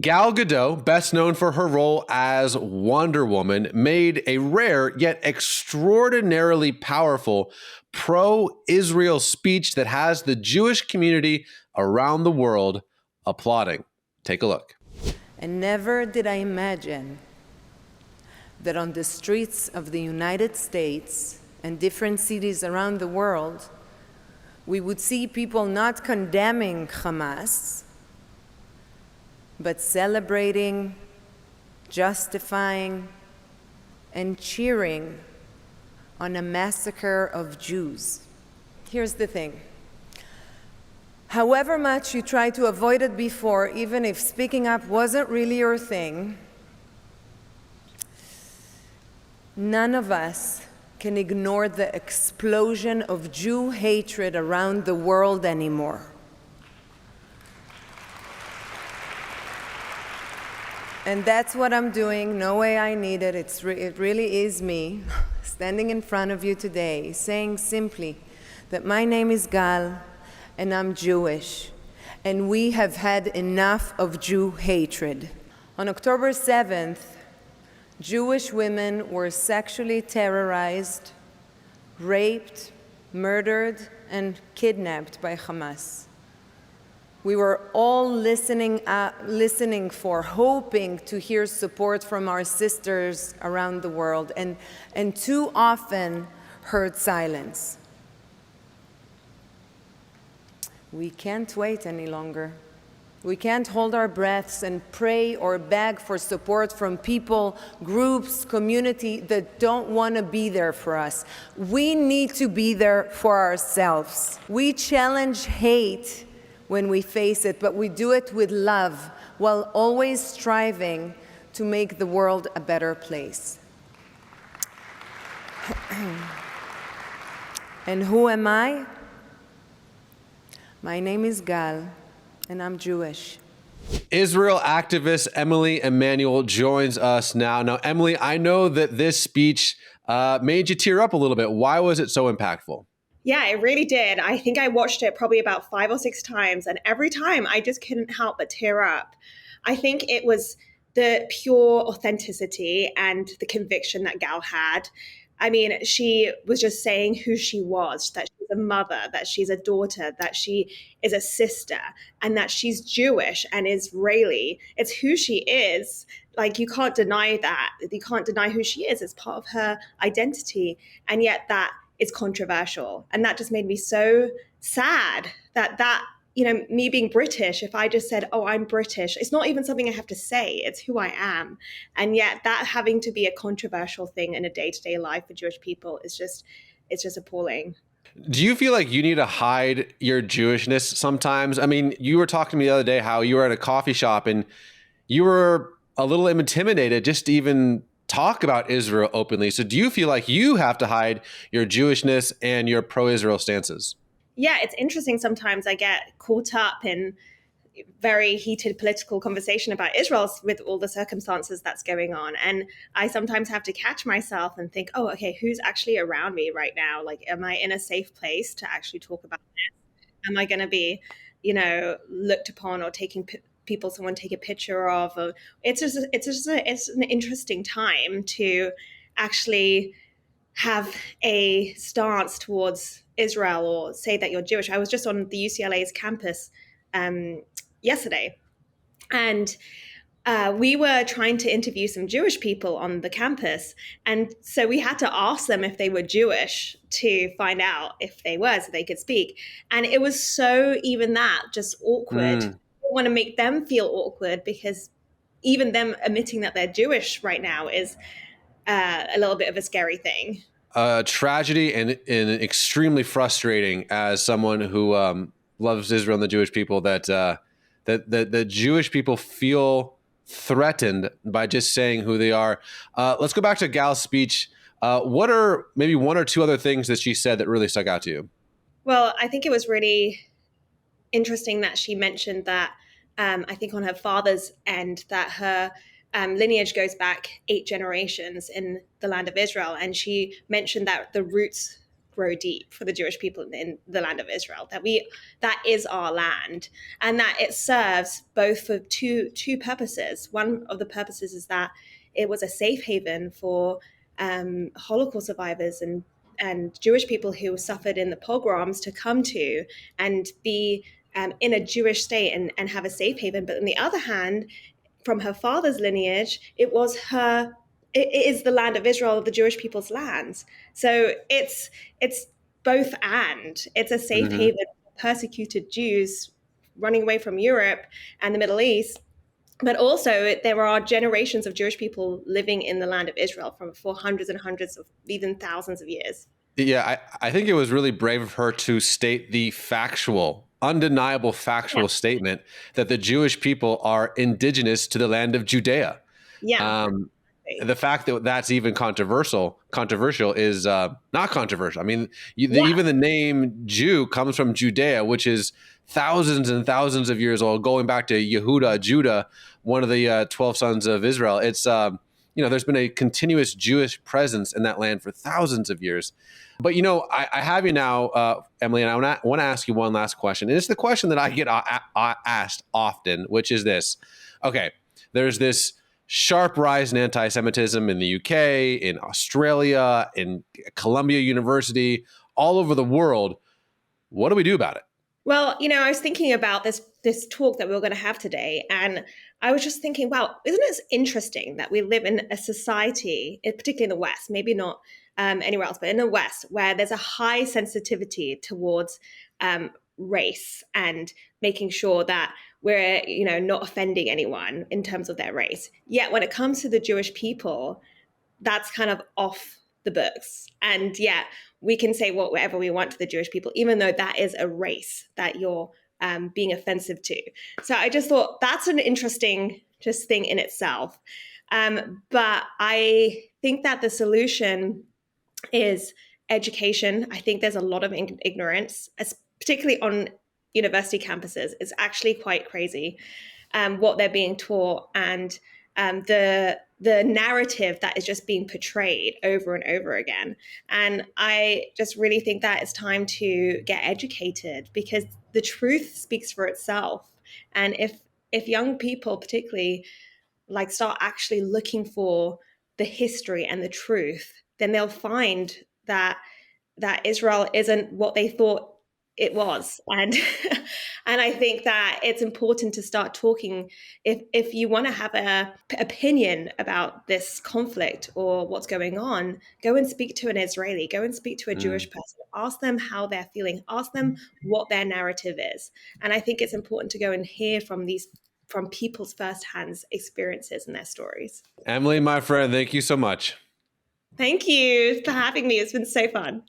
Gal Gadot, best known for her role as Wonder Woman, made a rare yet extraordinarily powerful pro-Israel speech that has the Jewish community around the world applauding. Take a look. And never did I imagine that on the streets of the United States and different cities around the world, we would see people not condemning Hamas, but celebrating, justifying, and cheering on a massacre of Jews. Here's the thing. However much you tried to avoid it before, even if speaking up wasn't really your thing, none of us can ignore the explosion of Jew hatred around the world anymore. And that's what I'm doing. No way I need it. It really is me standing in front of you today, saying simply that my name is Gal and I'm Jewish, and we have had enough of Jew hatred. On October 7th, Jewish women were sexually terrorized, raped, murdered, and kidnapped by Hamas. We were all listening for, hoping to hear support from our sisters around the world, and too often heard silence. We can't wait any longer. We can't hold our breaths and pray or beg for support from people, groups, community that don't want to be there for us. We need to be there for ourselves. We challenge hate when we face it, but we do it with love while always striving to make the world a better place. And who am I? My name is Gal, and I'm Jewish. Israel activist Emily Emanuel joins us now. Now, Emily, I know that this speech made you tear up a little bit. Why was it so impactful? Yeah, it really did. I think I watched it probably about 5 or 6 times, and every time I just couldn't help but tear up. I think it was the pure authenticity and the conviction that Gal had. I mean, she was just saying who she was, that she's a mother, that she's a daughter, that she is a sister, and that she's Jewish and Israeli. It's who she is. Like, you can't deny that. You can't deny who she is. It's part of her identity. And yet that is controversial. And that just made me so sad that me being British, if I just said, oh, I'm British, it's not even something I have to say, it's who I am. And yet that having to be a controversial thing in a day-to-day life for Jewish people it's just appalling. Do you feel like you need to hide your Jewishness sometimes? I mean, you were talking to me the other day how you were at a coffee shop and you were a little intimidated just to even talk about Israel openly. So do you feel like you have to hide your Jewishness and your pro-Israel stances? Yeah, it's interesting. Sometimes I get caught up in very heated political conversation about Israel with all the circumstances that's going on. And I sometimes have to catch myself and think, oh, okay, who's actually around me right now? Like, am I in a safe place to actually talk about this? Am I going to be, looked upon or someone take a picture of? Or it's an interesting time to actually have a stance towards Israel or say that you're Jewish. I was just on the UCLA's campus yesterday, and we were trying to interview some Jewish people on the campus. And so we had to ask them if they were Jewish to find out if they were, so they could speak. And it was just awkward. I don't want to make them feel awkward, because even them admitting that they're Jewish right now is a little bit of a scary thing. Tragedy and extremely frustrating as someone who loves Israel and the Jewish people that the Jewish people feel threatened by just saying who they are. Let's go back to Gal's speech. What are maybe one or two other things that she said that really stuck out to you? Well, I think it was really interesting that she mentioned that I think on her father's end that her lineage goes back 8 generations in the land of Israel. And she mentioned that the roots grow deep for the Jewish people in the land of Israel, that is our land, and that it serves both for two purposes. One of the purposes is that it was a safe haven for Holocaust survivors and Jewish people who suffered in the pogroms to come to and be in a Jewish state and have a safe haven. But on the other hand, from her father's lineage, it is the land of Israel, the Jewish people's lands. So it's both and. It's a safe Mm-hmm. haven for persecuted Jews running away from Europe and the Middle East. But also, there are generations of Jewish people living in the land of Israel for hundreds and hundreds of even thousands of years. Yeah, I think it was really brave of her to state the undeniable factual statement that the Jewish people are indigenous to the land of Judea. Yeah. Um, the fact that that's even controversial is not controversial. I mean, even the name Jew comes from Judea, which is thousands and thousands of years old, going back to Judah, one of the 12 sons of Israel. It's there's been a continuous Jewish presence in that land for thousands of years. But I have you now, Emily, and I want to ask you one last question. And it's the question that I get asked often, which is this: okay, there's this sharp rise in anti-Semitism in the UK, in Australia, in Columbia University, all over the world. What do we do about it? Well, I was thinking about this talk that we were going to have today, and I was just thinking, wow, isn't it interesting that we live in a society, particularly in the West, maybe not anywhere else, but in the West, where there's a high sensitivity towards race and making sure that we're, not offending anyone in terms of their race. Yet when it comes to the Jewish people, that's kind of off the books. And yet we can say whatever we want to the Jewish people, even though that is a race that you're being offensive to. So I just thought that's an interesting just thing in itself. But I think that the solution is education. I think there's a lot of ignorance, particularly on university campuses. It's actually quite crazy what they're being taught, and the narrative that is just being portrayed over and over again. And I just really think that it's time to get educated, because the truth speaks for itself. And if young people particularly start actually looking for the history and the truth, then they'll find that Israel isn't what they thought it was. And and I think that it's important to start talking. If you want to have an opinion about this conflict or what's going on, go and speak to an Israeli, go and speak to a Jewish person, ask them how they're feeling, ask them what their narrative is. And I think it's important to go and hear from people's firsthand experiences and their stories. Emily, my friend, thank you so much. Thank you for having me. It's been so fun.